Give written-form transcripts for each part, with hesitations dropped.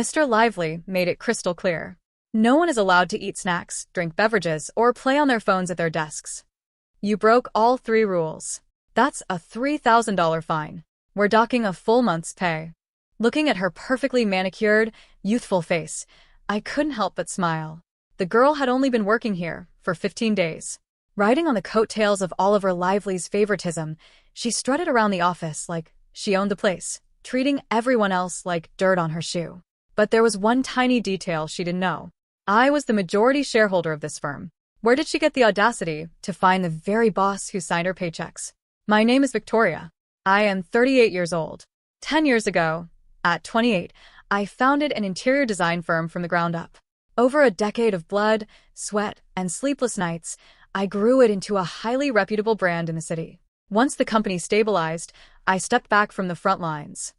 Mr. Lively made it crystal clear. No one is allowed to eat snacks, drink beverages, or play on their phones at their desks. You broke all three rules. That's a $3,000 fine. We're docking a full month's pay. Looking at her perfectly manicured, youthful face, I couldn't help but smile. The girl had only been working here for 15 days. Riding on the coattails of Oliver Lively's favoritism, she strutted around the office like she owned the place, treating everyone else like dirt on her shoe. But there was one tiny detail she didn't know. I was the majority shareholder of this firm. Where did she get the audacity to find the very boss who signed her paychecks? My name is Victoria. I am 38 years old. 10 years ago, at 28, I founded an interior design firm from the ground up. Over a decade of blood, sweat, and sleepless nights, I grew it into a highly reputable brand in the city. Once the company stabilized, I stepped back from the front lines.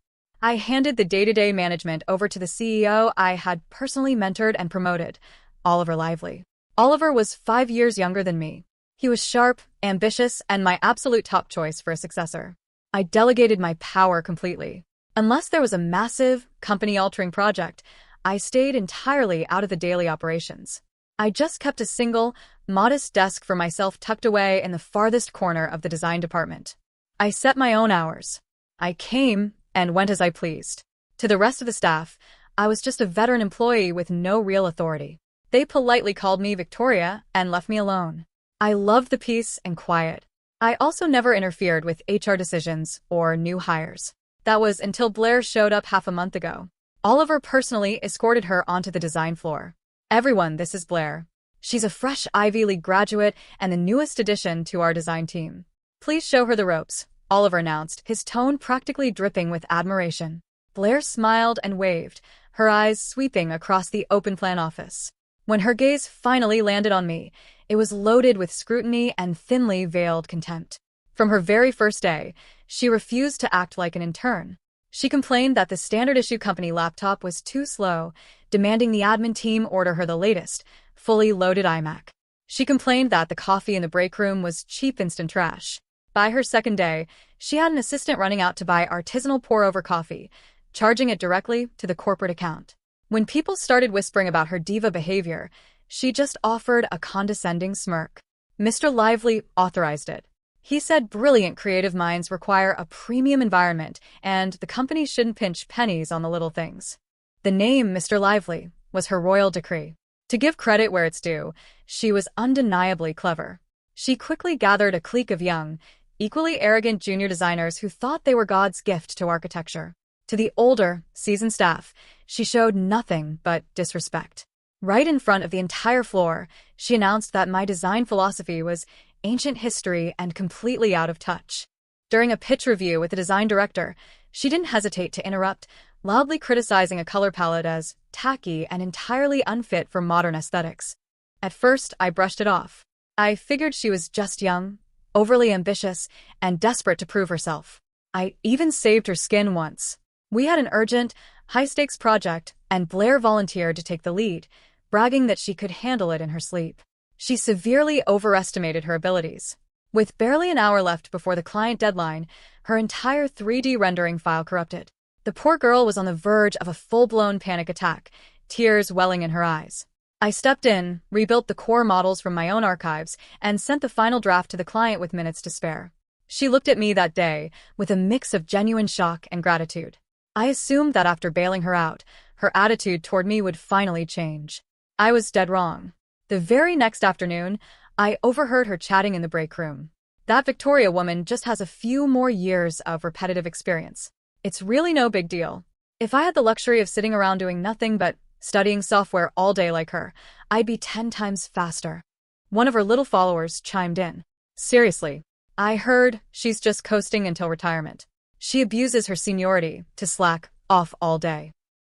I handed the day-to-day management over to the CEO I had personally mentored and promoted, Oliver Lively. Oliver was 5 years younger than me. He was sharp, ambitious, and my absolute top choice for a successor. I delegated my power completely. Unless there was a massive, company-altering project, I stayed entirely out of the daily operations. I just kept a single, modest desk for myself tucked away in the farthest corner of the design department. I set my own hours. I came and went as I pleased. To the rest of the staff, I was just a veteran employee with no real authority. They politely called me Victoria and left me alone. I loved the peace and quiet. I also never interfered with HR decisions or new hires. That was until Blair showed up half a month ago. Oliver personally escorted her onto the design floor. Everyone, this is Blair. She's a fresh Ivy League graduate and the newest addition to our design team. Please show her the ropes, Oliver announced, his tone practically dripping with admiration. Blair smiled and waved, her eyes sweeping across the open-plan office. When her gaze finally landed on me, it was loaded with scrutiny and thinly veiled contempt. From her very first day, she refused to act like an intern. She complained that the standard-issue company laptop was too slow, demanding the admin team order her the latest, fully loaded iMac. She complained that the coffee in the break room was cheap instant trash. By her second day, she had an assistant running out to buy artisanal pour-over coffee, charging it directly to the corporate account. When people started whispering about her diva behavior, she just offered a condescending smirk. Mr. Lively authorized it. He said brilliant creative minds require a premium environment, and the company shouldn't pinch pennies on the little things. The name Mr. Lively was her royal decree. To give credit where it's due, she was undeniably clever. She quickly gathered a clique of young, equally arrogant junior designers who thought they were God's gift to architecture. To the older, seasoned staff, she showed nothing but disrespect. Right in front of the entire floor, she announced that my design philosophy was ancient history and completely out of touch. During a pitch review with the design director, she didn't hesitate to interrupt, loudly criticizing a color palette as tacky and entirely unfit for modern aesthetics. At first, I brushed it off. I figured she was just young, overly ambitious, and desperate to prove herself. I even saved her skin once. We had an urgent, high-stakes project, and Blair volunteered to take the lead, bragging that she could handle it in her sleep. She severely overestimated her abilities. With barely an hour left before the client deadline, her entire 3D rendering file corrupted. The poor girl was on the verge of a full-blown panic attack, tears welling in her eyes. I stepped in, rebuilt the core models from my own archives, and sent the final draft to the client with minutes to spare. She looked at me that day with a mix of genuine shock and gratitude. I assumed that after bailing her out, her attitude toward me would finally change. I was dead wrong. The very next afternoon, I overheard her chatting in the break room. That Victoria woman just has a few more years of repetitive experience. It's really no big deal. If I had the luxury of sitting around doing nothing but studying software all day like her, I'd be 10 times faster. One of her little followers chimed in. Seriously, I heard she's just coasting until retirement. She abuses her seniority to slack off all day.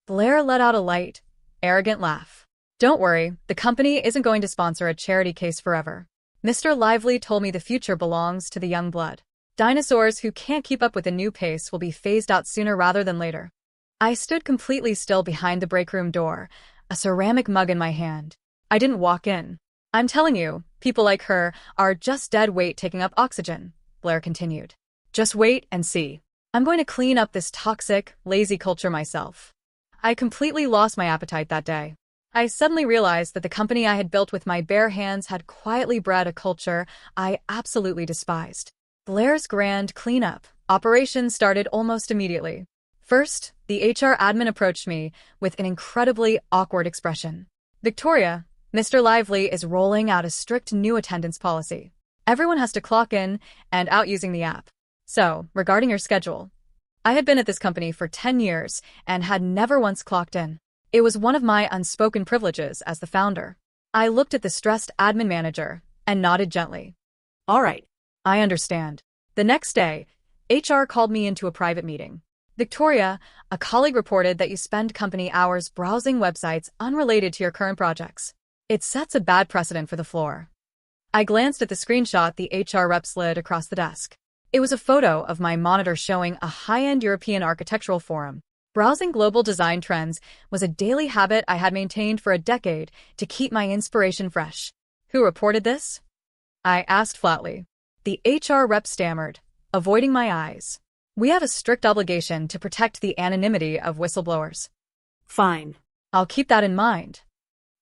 Blair let out a light, arrogant laugh. Don't worry, the company isn't going to sponsor a charity case forever. Mr. Lively told me the future belongs to the young blood. Dinosaurs who can't keep up with the new pace will be phased out sooner rather than later. I stood completely still behind the break room door, a ceramic mug in my hand. I didn't walk in. I'm telling you, people like her are just dead weight taking up oxygen, Blair continued. Just wait and see. I'm going to clean up this toxic, lazy culture myself. I completely lost my appetite that day. I suddenly realized that the company I had built with my bare hands had quietly bred a culture I absolutely despised. Blair's grand cleanup operation started almost immediately. First, the HR admin approached me with an incredibly awkward expression. Victoria, Mr. Lively is rolling out a strict new attendance policy. Everyone has to clock in and out using the app. So, regarding your schedule, I had been at this company for 10 years and had never once clocked in. It was one of my unspoken privileges as the founder. I looked at the stressed admin manager and nodded gently. All right, I understand. The next day, HR called me into a private meeting. Victoria, a colleague reported that you spend company hours browsing websites unrelated to your current projects. It sets a bad precedent for the floor. I glanced at the screenshot the HR rep slid across the desk. It was a photo of my monitor showing a high-end European architectural forum. Browsing global design trends was a daily habit I had maintained for a decade to keep my inspiration fresh. Who reported this? I asked flatly. The HR rep stammered, avoiding my eyes. We have a strict obligation to protect the anonymity of whistleblowers. Fine. I'll keep that in mind.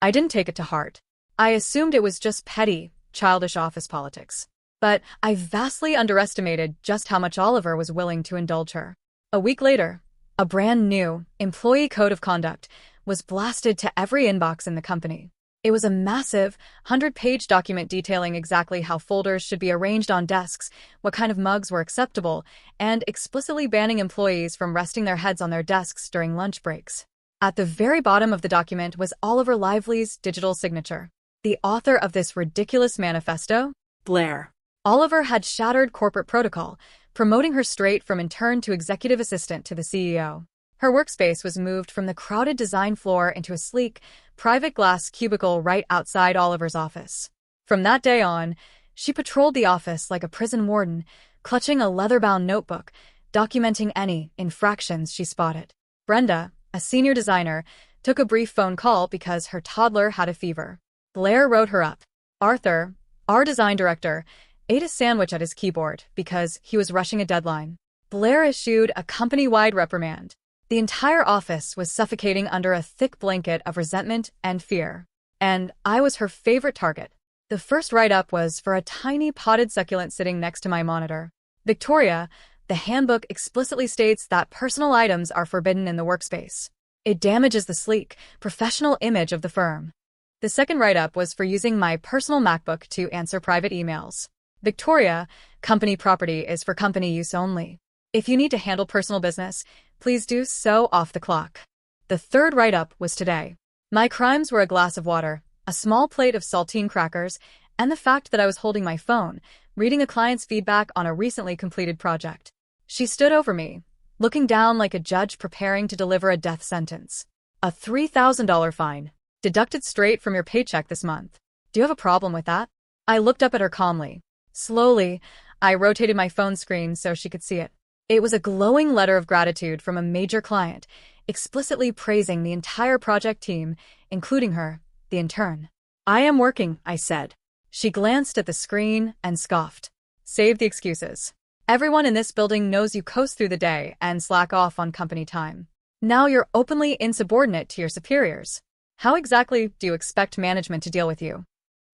I didn't take it to heart. I assumed it was just petty, childish office politics. But I vastly underestimated just how much Oliver was willing to indulge her. A week later, a brand new employee code of conduct was blasted to every inbox in the company. It was a massive, 100-page document detailing exactly how folders should be arranged on desks, what kind of mugs were acceptable, and explicitly banning employees from resting their heads on their desks during lunch breaks. At the very bottom of the document was Oliver Lively's digital signature. The author of this ridiculous manifesto? Blair. Oliver had shattered corporate protocol, promoting her straight from intern to executive assistant to the CEO. Her workspace was moved from the crowded design floor into a sleek, private glass cubicle right outside Oliver's office. From that day on, she patrolled the office like a prison warden, clutching a leather-bound notebook, documenting any infractions she spotted. Brenda, a senior designer, took a brief phone call because her toddler had a fever. Blair wrote her up. Arthur, our design director, ate a sandwich at his keyboard because he was rushing a deadline. Blair issued a company-wide reprimand. The entire office was suffocating under a thick blanket of resentment and fear. And I was her favorite target. The first write-up was for a tiny potted succulent sitting next to my monitor. Victoria, the handbook explicitly states that personal items are forbidden in the workspace. It damages the sleek, professional image of the firm. The second write-up was for using my personal MacBook to answer private emails. Victoria, company property is for company use only. If you need to handle personal business, please do so off the clock. The third write-up was today. My crimes were a glass of water, a small plate of saltine crackers, and the fact that I was holding my phone, reading a client's feedback on a recently completed project. She stood over me, looking down like a judge preparing to deliver a death sentence. A $3,000 fine, deducted straight from your paycheck this month. Do you have a problem with that? I looked up at her calmly. Slowly, I rotated my phone screen so she could see it. It was a glowing letter of gratitude from a major client, explicitly praising the entire project team, including her, the intern. I am working, I said. She glanced at the screen and scoffed. Save the excuses. Everyone in this building knows you coast through the day and slack off on company time. Now you're openly insubordinate to your superiors. How exactly do you expect management to deal with you?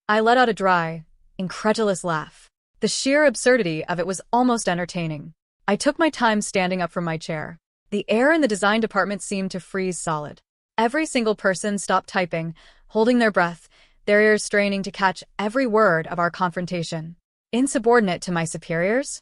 I let out a dry, incredulous laugh. The sheer absurdity of it was almost entertaining. I took my time standing up from my chair. The air in the design department seemed to freeze solid. Every single person stopped typing, holding their breath, their ears straining to catch every word of our confrontation. Insubordinate to my superiors?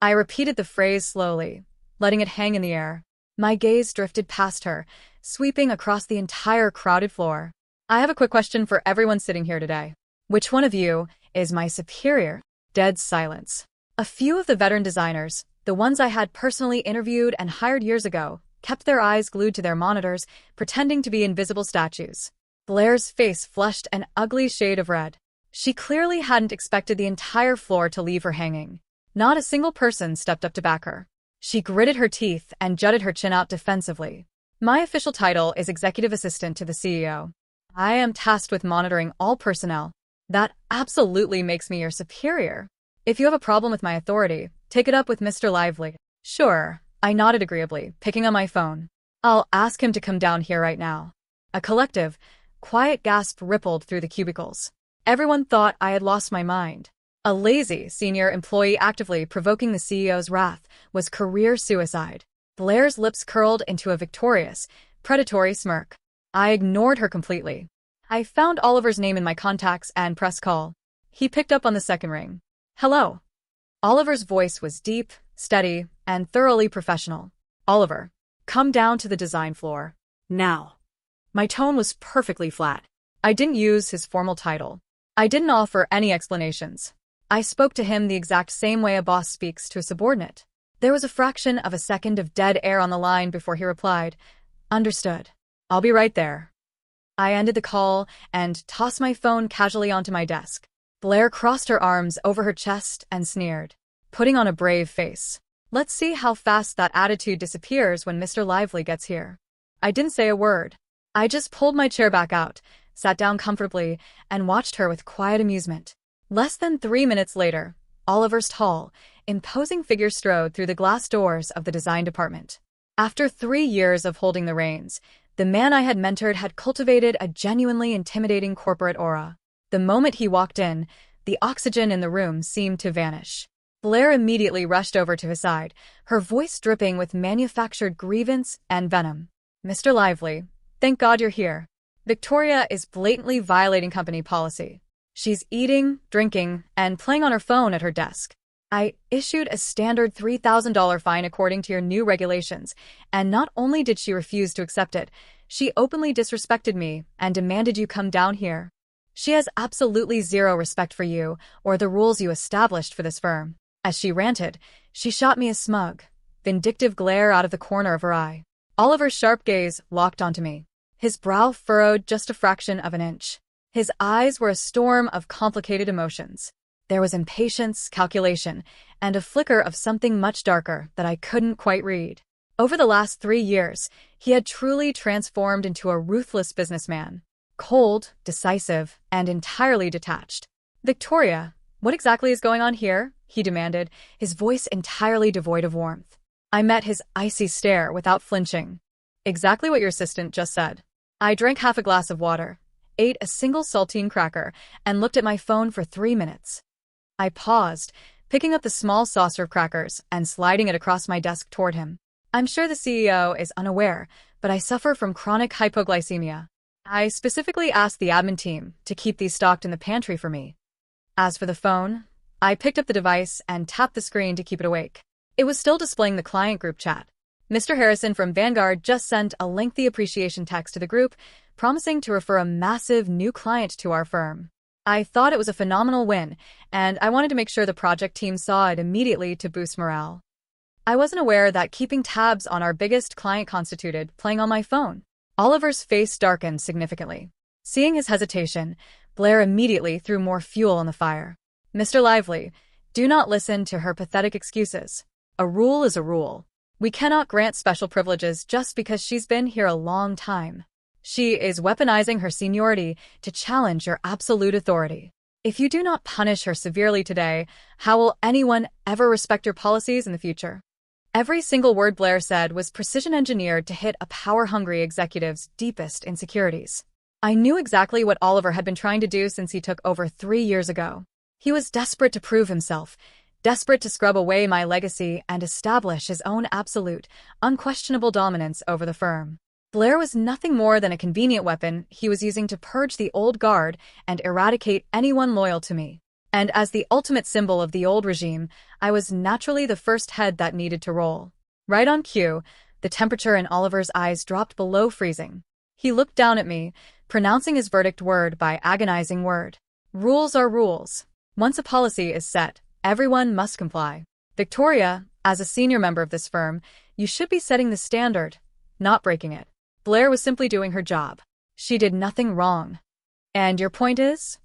I repeated the phrase slowly, letting it hang in the air. My gaze drifted past her, sweeping across the entire crowded floor. I have a quick question for everyone sitting here today. Which one of you is my superior? Dead silence. A few of the veteran designers, the ones I had personally interviewed and hired years ago, kept their eyes glued to their monitors, pretending to be invisible statues. Blair's face flushed an ugly shade of red. She clearly hadn't expected the entire floor to leave her hanging. Not a single person stepped up to back her. She gritted her teeth and jutted her chin out defensively. My official title is Executive Assistant to the CEO. I am tasked with monitoring all personnel. That absolutely makes me your superior. If you have a problem with my authority, take it up with Mr. Lively. Sure, I nodded agreeably, picking on my phone. I'll ask him to come down here right now. A collective, quiet gasp rippled through the cubicles. Everyone thought I had lost my mind. A lazy senior employee actively provoking the CEO's wrath was career suicide. Blair's lips curled into a victorious, predatory smirk. I ignored her completely. I found Oliver's name in my contacts and pressed call. He picked up on the second ring. Hello. Oliver's voice was deep, steady, and thoroughly professional. Oliver, come down to the design floor. Now. My tone was perfectly flat. I didn't use his formal title. I didn't offer any explanations. I spoke to him the exact same way a boss speaks to a subordinate. There was a fraction of a second of dead air on the line before he replied, Understood. I'll be right there. I ended the call and tossed my phone casually onto my desk. Blair crossed her arms over her chest and sneered, putting on a brave face. Let's see how fast that attitude disappears when Mr. Lively gets here. I didn't say a word. I just pulled my chair back out, sat down comfortably, and watched her with quiet amusement. Less than 3 minutes later, Oliver's tall, imposing figure strode through the glass doors of the design department. After 3 years of holding the reins, the man I had mentored had cultivated a genuinely intimidating corporate aura. The moment he walked in, the oxygen in the room seemed to vanish. Blair immediately rushed over to his side, her voice dripping with manufactured grievance and venom. Mr. Lively, thank God you're here. Victoria is blatantly violating company policy. She's eating, drinking, and playing on her phone at her desk. I issued a standard $3,000 fine according to your new regulations, and not only did she refuse to accept it, she openly disrespected me and demanded you come down here. She has absolutely zero respect for you or the rules you established for this firm. As she ranted, she shot me a smug, vindictive glare out of the corner of her eye. Oliver's sharp gaze locked onto me. His brow furrowed just a fraction of an inch. His eyes were a storm of complicated emotions. There was impatience, calculation, and a flicker of something much darker that I couldn't quite read. Over the last 3 years, he had truly transformed into a ruthless businessman. Cold, decisive, and entirely detached. Victoria, what exactly is going on here? He demanded, his voice entirely devoid of warmth. I met his icy stare without flinching. Exactly what your assistant just said. I drank half a glass of water, ate a single saltine cracker, and looked at my phone for 3 minutes. I paused, picking up the small saucer of crackers and sliding it across my desk toward him. I'm sure the CEO is unaware, but I suffer from chronic hypoglycemia. I specifically asked the admin team to keep these stocked in the pantry for me. As for the phone, I picked up the device and tapped the screen to keep it awake. It was still displaying the client group chat. Mr. Harrison from Vanguard just sent a lengthy appreciation text to the group, promising to refer a massive new client to our firm. I thought it was a phenomenal win, and I wanted to make sure the project team saw it immediately to boost morale. I wasn't aware that keeping tabs on our biggest client constituted playing on my phone. Oliver's face darkened significantly. Seeing his hesitation, Blair immediately threw more fuel on the fire. Mr. Lively, do not listen to her pathetic excuses. A rule is a rule. We cannot grant special privileges just because she's been here a long time. She is weaponizing her seniority to challenge your absolute authority. If you do not punish her severely today, how will anyone ever respect your policies in the future? Every single word Blair said was precision engineered to hit a power-hungry executive's deepest insecurities. I knew exactly what Oliver had been trying to do since he took over 3 years ago. He was desperate to prove himself, desperate to scrub away my legacy and establish his own absolute, unquestionable dominance over the firm. Blair was nothing more than a convenient weapon he was using to purge the old guard and eradicate anyone loyal to me. And as the ultimate symbol of the old regime, I was naturally the first head that needed to roll. Right on cue, the temperature in Oliver's eyes dropped below freezing. He looked down at me, pronouncing his verdict word by agonizing word. Rules are rules. Once a policy is set, everyone must comply. Victoria, as a senior member of this firm, you should be setting the standard, not breaking it. Blair was simply doing her job. She did nothing wrong. And your point is?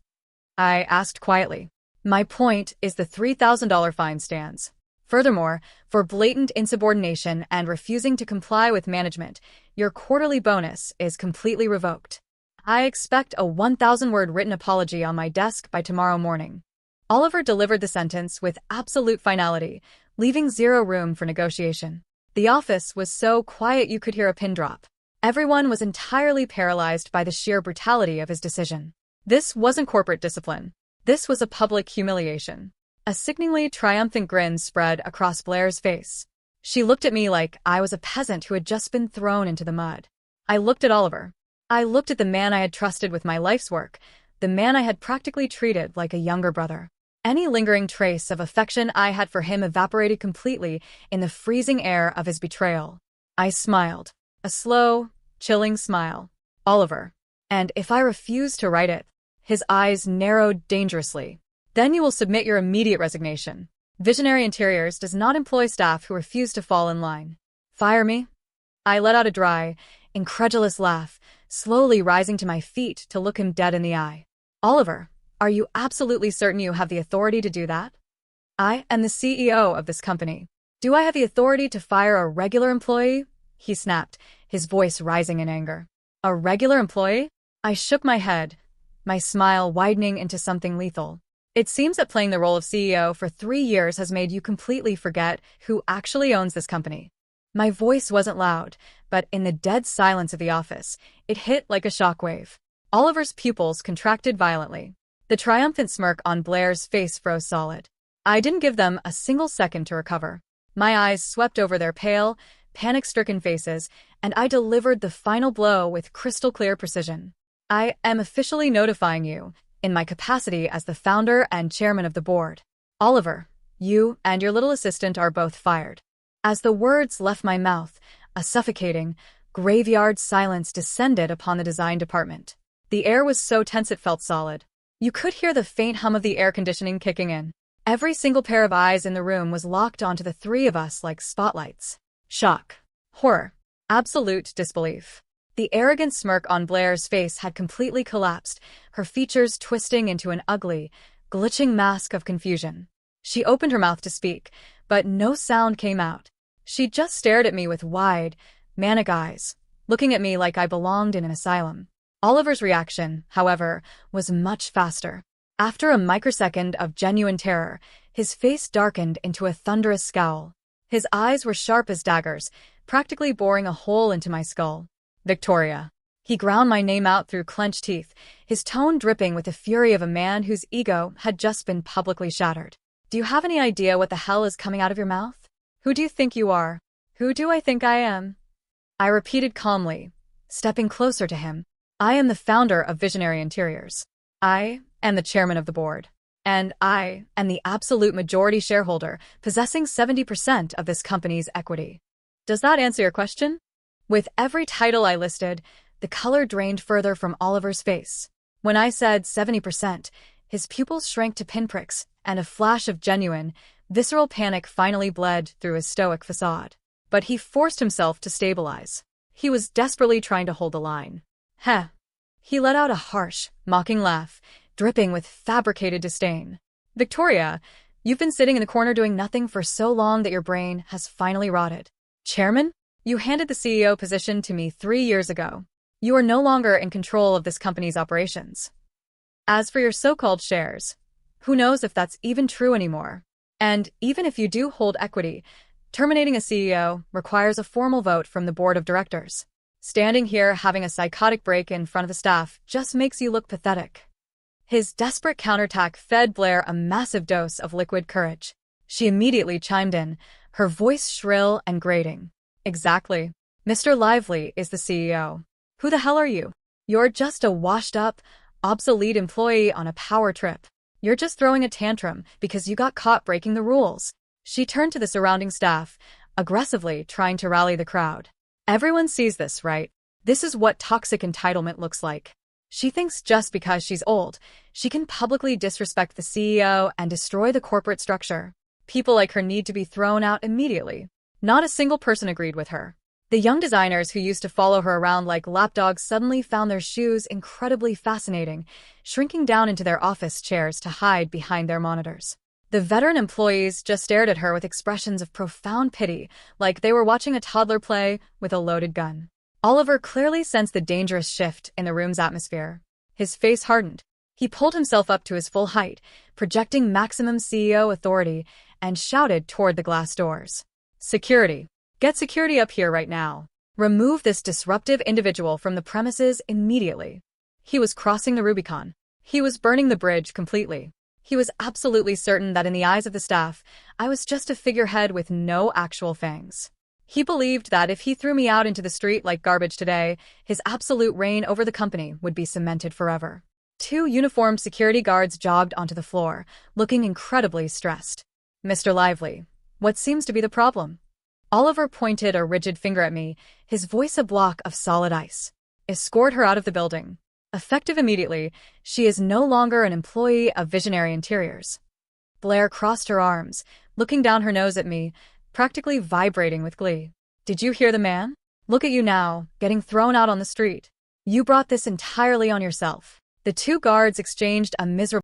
I asked quietly. My point is the $3,000 fine stands. Furthermore, for blatant insubordination and refusing to comply with management, your quarterly bonus is completely revoked. I expect a 1,000-word written apology on my desk by tomorrow morning. Oliver delivered the sentence with absolute finality, leaving zero room for negotiation. The office was so quiet you could hear a pin drop. Everyone was entirely paralyzed by the sheer brutality of his decision. This wasn't corporate discipline. This was a public humiliation. A sickeningly triumphant grin spread across Blair's face. She looked at me like I was a peasant who had just been thrown into the mud. I looked at Oliver. I looked at the man I had trusted with my life's work, the man I had practically treated like a younger brother. Any lingering trace of affection I had for him evaporated completely in the freezing air of his betrayal. I smiled. A slow, chilling smile. Oliver. And if I refuse to write it? His eyes narrowed dangerously. Then you will submit your immediate resignation. Visionary Interiors does not employ staff who refuse to fall in line. Fire me? I let out a dry, incredulous laugh, slowly rising to my feet to look him dead in the eye. Oliver, are you absolutely certain you have the authority to do that? I am the CEO of this company. Do I have the authority to fire a regular employee? He snapped, his voice rising in anger. A regular employee? I shook my head, my smile widening into something lethal. It seems that playing the role of CEO for 3 years has made you completely forget who actually owns this company. My voice wasn't loud, but in the dead silence of the office, it hit like a shockwave. Oliver's pupils contracted violently. The triumphant smirk on Blair's face froze solid. I didn't give them a single second to recover. My eyes swept over their pale, panic-stricken faces, and I delivered the final blow with crystal-clear precision. I am officially notifying you, in my capacity as the founder and chairman of the board. Oliver, you and your little assistant are both fired. As the words left my mouth, a suffocating, graveyard silence descended upon the design department. The air was so tense it felt solid. You could hear the faint hum of the air conditioning kicking in. Every single pair of eyes in the room was locked onto the three of us like spotlights. Shock. Horror. Absolute disbelief. The arrogant smirk on Blair's face had completely collapsed, her features twisting into an ugly, glitching mask of confusion. She opened her mouth to speak, but no sound came out. She just stared at me with wide, manic eyes, looking at me like I belonged in an asylum. Oliver's reaction, however, was much faster. After a microsecond of genuine terror, his face darkened into a thunderous scowl. His eyes were sharp as daggers, practically boring a hole into my skull. Victoria. He ground my name out through clenched teeth, his tone dripping with the fury of a man whose ego had just been publicly shattered. Do you have any idea what the hell is coming out of your mouth? Who do you think you are? Who do I think I am? I repeated calmly, stepping closer to him. I am the founder of Visionary Interiors. I am the chairman of the board. And I am the absolute majority shareholder, possessing 70% of this company's equity. Does that answer your question? With every title I listed, the color drained further from Oliver's face. When I said 70%, his pupils shrank to pinpricks, and a flash of genuine, visceral panic finally bled through his stoic facade. But he forced himself to stabilize. He was desperately trying to hold the line. Heh. He let out a harsh, mocking laugh, dripping with fabricated disdain. Victoria, you've been sitting in the corner doing nothing for so long that your brain has finally rotted. Chairman? You handed the CEO position to me 3 years ago. You are no longer in control of this company's operations. As for your so-called shares, who knows if that's even true anymore? And even if you do hold equity, terminating a CEO requires a formal vote from the board of directors. Standing here having a psychotic break in front of the staff just makes you look pathetic. His desperate counterattack fed Blair a massive dose of liquid courage. She immediately chimed in, her voice shrill and grating. Exactly. Mr. Lively is the CEO. Who the hell are you? You're just a washed-up, obsolete employee on a power trip. You're just throwing a tantrum because you got caught breaking the rules. She turned to the surrounding staff, aggressively trying to rally the crowd. Everyone sees this, right? This is what toxic entitlement looks like. She thinks just because she's old, she can publicly disrespect the CEO and destroy the corporate structure. People like her need to be thrown out immediately. Not a single person agreed with her. The young designers who used to follow her around like lapdogs suddenly found their shoes incredibly fascinating, shrinking down into their office chairs to hide behind their monitors. The veteran employees just stared at her with expressions of profound pity, like they were watching a toddler play with a loaded gun. Oliver clearly sensed the dangerous shift in the room's atmosphere. His face hardened. He pulled himself up to his full height, projecting maximum CEO authority, and shouted toward the glass doors. Security. Get security up here right now. Remove this disruptive individual from the premises immediately. He was crossing the Rubicon. He was burning the bridge completely. He was absolutely certain that in the eyes of the staff, I was just a figurehead with no actual fangs. He believed that if he threw me out into the street like garbage today, his absolute reign over the company would be cemented forever. 2 uniformed security guards jogged onto the floor, looking incredibly stressed. Mr. Lively, what seems to be the problem? Oliver pointed a rigid finger at me, his voice a block of solid ice. Escort her out of the building. Effective immediately, she is no longer an employee of Visionary Interiors. Blair crossed her arms, looking down her nose at me, practically vibrating with glee. Did you hear the man? Look at you now, getting thrown out on the street. You brought this entirely on yourself. The 2 guards exchanged a miserable